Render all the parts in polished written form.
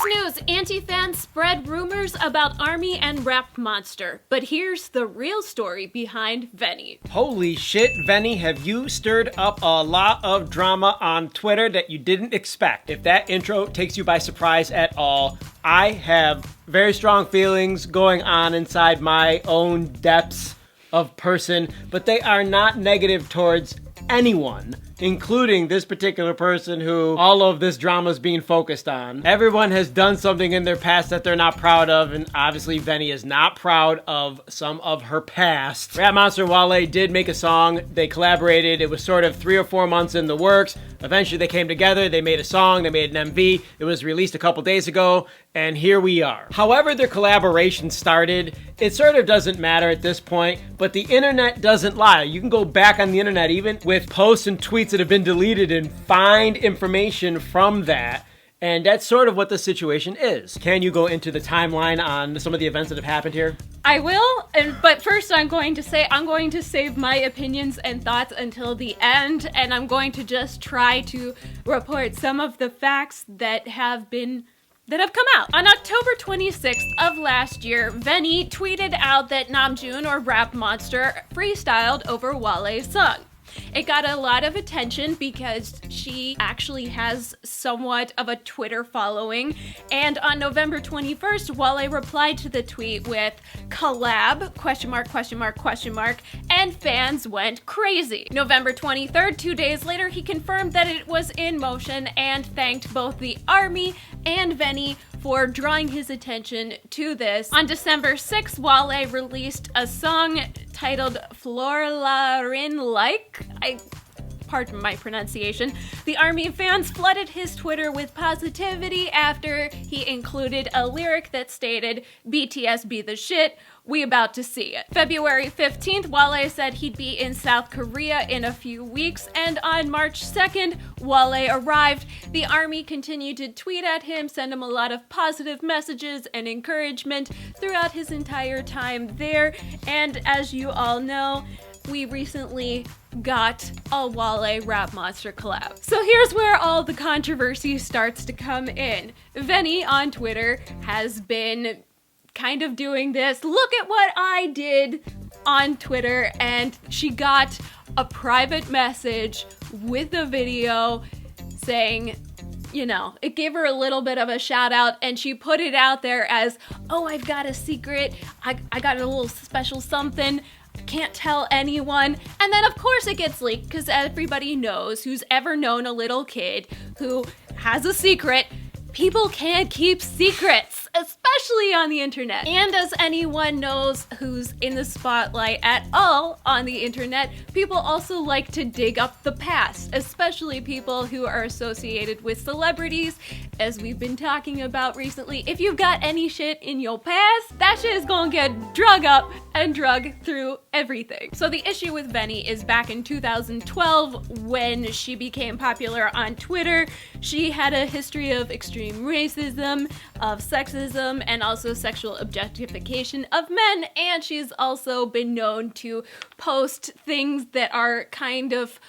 news, anti-fans spread rumors about ARMY and Rap Monster. But here's the real story behind Veni. Holy shit, Veni, have you stirred up a lot of drama on Twitter that you didn't expect? If that intro takes you by surprise at all, I have very strong feelings going on inside my own depths of person, but they are not negative towards anyone, including this particular person who all of this drama is being focused on. Everyone has done something in their past that they're not proud of, and obviously Veni is not proud of some of her past. Rap Monster and Wale did make a song. They collaborated. It was sort of 3 or 4 months in the works. Eventually they came together, they made a song, they made an MV. It was released a couple days ago, and here we are. However their collaboration started, it sort of doesn't matter at this point, but the internet doesn't lie. You can go back on the internet, even with posts and tweets that have been deleted, and find information from that. And that's sort of what the situation is. Can you go into the timeline on some of the events that have happened here? I will, but first I'm going to save my opinions and thoughts until the end, and I'm going to just try to report some of the facts that have come out. On October 26th of last year, Veni tweeted out that Namjoon, or Rap Monster, freestyled over Wale's song. It got a lot of attention because she actually has somewhat of a Twitter following, and on November 21st, Wale replied to the tweet with collab, question mark, and fans went crazy. November 23rd, 2 days later, he confirmed that it was in motion and thanked both the ARMY and Veni for drawing his attention to this. On December 6th, Wale released a song titled Florlarin Like. Pardon my pronunciation. The ARMY fans flooded his Twitter with positivity after he included a lyric that stated, "BTS be the shit, we about to see it." February 15th, Wale said he'd be in South Korea in a few weeks, and on March 2nd, Wale arrived. The ARMY continued to tweet at him, send him a lot of positive messages and encouragement throughout his entire time there, and as you all know, we recently got a Wale Rap Monster collab. So here's where all the controversy starts to come in. Veni on Twitter has been kind of doing this, look at what I did on Twitter, and she got a private message with a video saying, you know, it gave her a little bit of a shout out, and she put it out there as, oh, I've got a secret, I got a little special something, can't tell anyone. And then of course it gets leaked because everybody knows, who's ever known a little kid who has a secret, people can't keep secrets, especially on the internet. And as anyone knows who's in the spotlight at all on the internet, people also like to dig up the past, especially people who are associated with celebrities, as we've been talking about recently. If you've got any shit in your past, that shit is gonna get drug up and drug through everything. So the issue with Veni is back in 2012, when she became popular on Twitter, she had a history of extreme racism, of sexism, and also sexual objectification of men, and she's also been known to post things that are kind of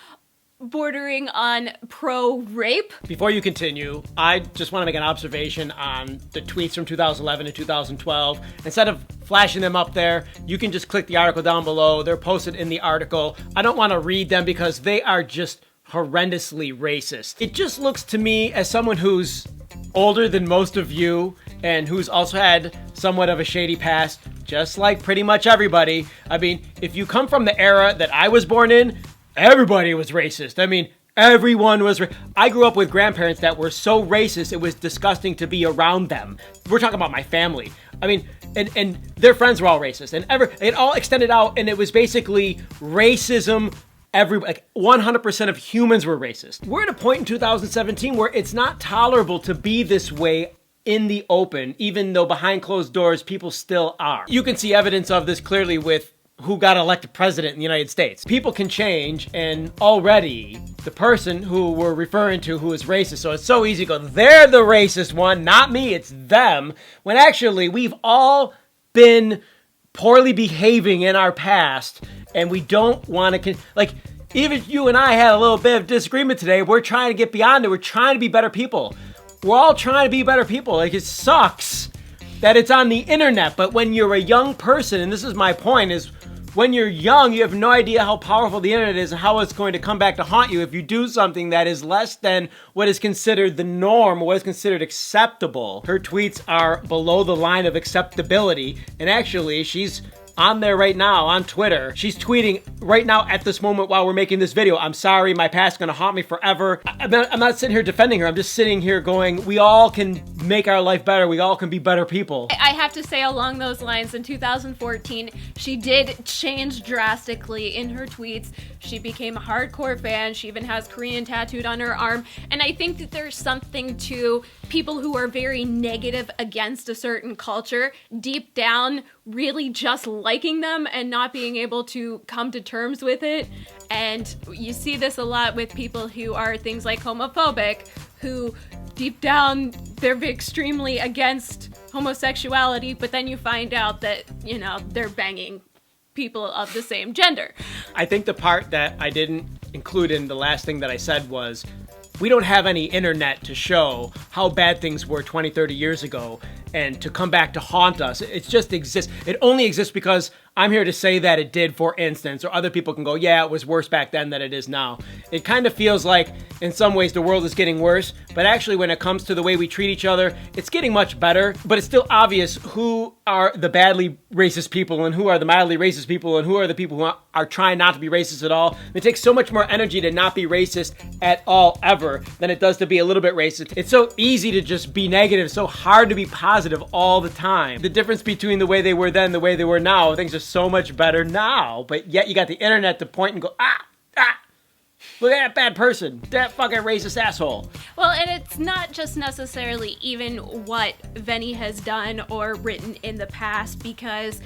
bordering on pro-rape. Before you continue, I just want to make an observation on the tweets from 2011 and 2012. Instead of flashing them up there, you can just click the article down below. They're posted in the article. I don't want to read them because they are just horrendously racist. It just looks to me, as someone who's older than most of you and who's also had somewhat of a shady past, just like pretty much everybody. I mean, if you come from the era that I was born in, everybody was racist. I mean, everyone was I grew up with grandparents that were so racist, it was disgusting to be around them. We're talking about my family. I mean, and their friends were all racist, and it all extended out, and it was basically racism. 100% of humans were racist. We're at a point in 2017 where it's not tolerable to be this way in the open, even though behind closed doors, people still are. You can see evidence of this clearly with who got elected president in the United States. People can change, and already the person who we're referring to who is racist, so it's so easy to go, they're the racist one, not me, it's them, when actually we've all been poorly behaving in our past, and we don't want to, even you and I had a little bit of disagreement today. We're trying to get beyond it. We're trying to be better people. we're all trying to be better people. Like, it sucks that it's on the internet, but when you're a young person, and this is my point, is when you're young, you have no idea how powerful the internet is and how it's going to come back to haunt you if you do something that is less than what is considered the norm, or what is considered acceptable. Her tweets are below the line of acceptability, and actually, she's on there right now on Twitter. She's tweeting right now at this moment while we're making this video. I'm sorry, my past's gonna haunt me forever. I'm not sitting here defending her. I'm just sitting here going, we all can make our life better. We all can be better people. I have to say along those lines, in 2014, she did change drastically in her tweets. She became a hardcore fan. She even has Korean tattooed on her arm. And I think that there's something to people who are very negative against a certain culture, deep down, really just liking them and not being able to come to terms with it. And you see this a lot with people who are things like homophobic, who deep down they're extremely against homosexuality, but then you find out that, you know, they're banging people of the same gender. I think the part that I didn't include in the last thing that I said was, we don't have any internet to show how bad things were 20, 30 years ago, and to come back to haunt us. It just exists. It only exists because I'm here to say that it did, for instance, or other people can go, yeah, it was worse back then than it is now. It kind of feels like, in some ways, the world is getting worse, but actually when it comes to the way we treat each other, it's getting much better, but it's still obvious who are the badly racist people and who are the mildly racist people and who are the people who are trying not to be racist at all. It takes so much more energy to not be racist at all, ever, than it does to be a little bit racist. It's so easy to just be negative, so hard to be positive all the time. The difference between the way they were then, the way they were now, things are so much better now, but yet you got the internet to point and go, look at that bad person, that fucking racist asshole. Well, and it's not just necessarily even what Veni has done or written in the past, because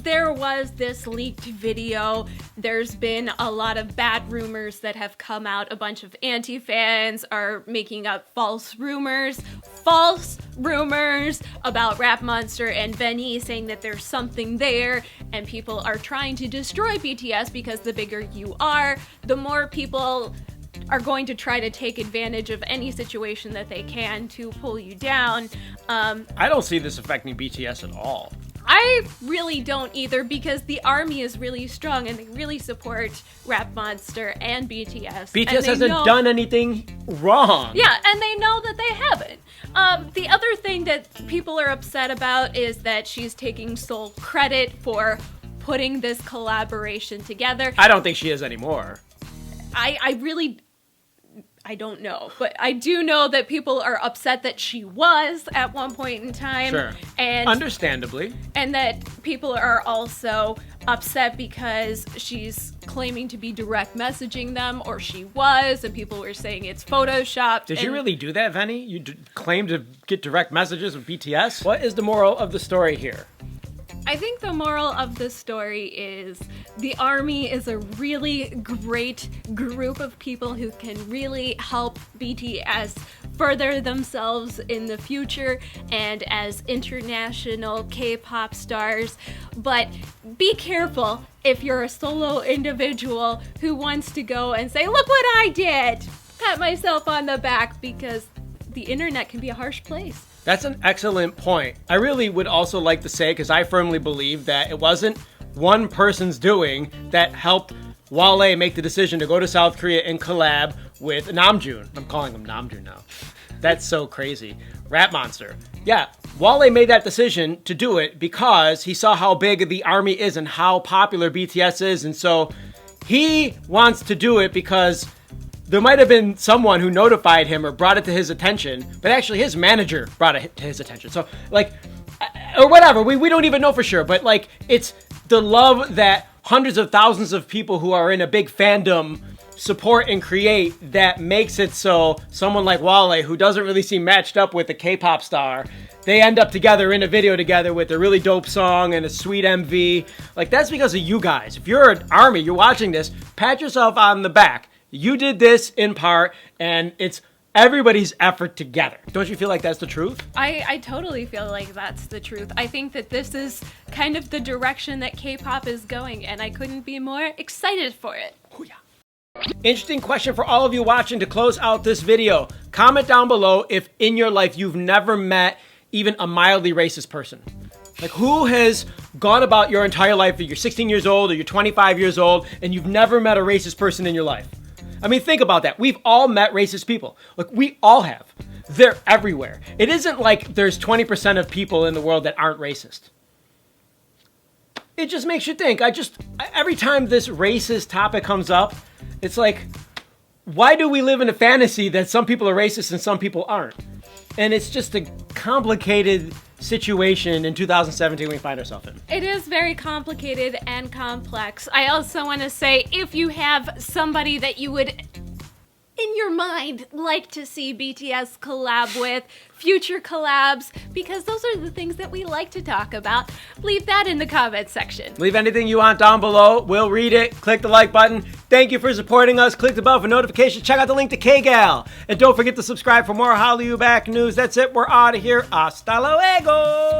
there was this leaked video, there's been a lot of bad rumors that have come out. A bunch of anti-fans are making up false rumors about Rap Monster and Veni, saying that there's something there, and people are trying to destroy BTS because the bigger you are, the more people are going to try to take advantage of any situation that they can to pull you down. I don't see this affecting BTS at all. I really don't either, because the ARMY is really strong and they really support Rap Monster and BTS. BTS hasn't done anything wrong. Yeah, and they know that they haven't. The other thing that people are upset about is that she's taking sole credit for putting this collaboration together. I don't think she is anymore. I don't know, but I do know that people are upset that she was at one point in time. Sure. And understandably. And that people are also upset because she's claiming to be direct messaging them, or she was, and people were saying it's photoshopped. Did you really do that, Veni? You claim to get direct messages with BTS? What is the moral of the story here? I think the moral of the story is the ARMY is a really great group of people who can really help BTS further themselves in the future and as international K-pop stars. But be careful if you're a solo individual who wants to go and say, look what I did! Pat myself on the back, because the internet can be a harsh place. That's an excellent point. I really would also like to say, because I firmly believe that it wasn't one person's doing that helped Wale make the decision to go to South Korea and collab with Namjoon. I'm calling him Namjoon now. That's so crazy. Rap Monster. Yeah, Wale made that decision to do it because he saw how big the ARMY is and how popular BTS is, and so he wants to do it because there might have been someone who notified him or brought it to his attention, but actually his manager brought it to his attention. So, like, or whatever, we don't even know for sure, but, like, it's the love that hundreds of thousands of people who are in a big fandom support and create that makes it so someone like Wale, who doesn't really seem matched up with a K-pop star, they end up together in a video together with a really dope song and a sweet MV. Like, that's because of you guys. If you're an ARMY, you're watching this, pat yourself on the back. You did this in part, and it's everybody's effort together. Don't you feel like that's the truth? I totally feel like that's the truth. I think that this is kind of the direction that K-pop is going, and I couldn't be more excited for it. Oh, yeah. Interesting question for all of you watching to close out this video. Comment down below if in your life you've never met even a mildly racist person. Like, who has gone about your entire life, that you're 16 years old or you're 25 years old, and you've never met a racist person in your life? I mean, think about that. We've all met racist people. Like, we all have. They're everywhere. It isn't like there's 20% of people in the world that aren't racist. It just makes you think. Every time this racist topic comes up, it's like, why do we live in a fantasy that some people are racist and some people aren't? And it's just a complicated situation in 2017 we find ourselves in. It is very complicated and complex. I also want to say, if you have somebody that you would, in your mind, like to see BTS collab with, future collabs, because those are the things that we like to talk about, leave that in the comment section. Leave anything you want down below. We'll read it. Click the like button. Thank you for supporting us. Click the bell for notifications. Check out the link to Kgal. And don't forget to subscribe for more HallyuBack news. That's it. We're out of here. Hasta luego.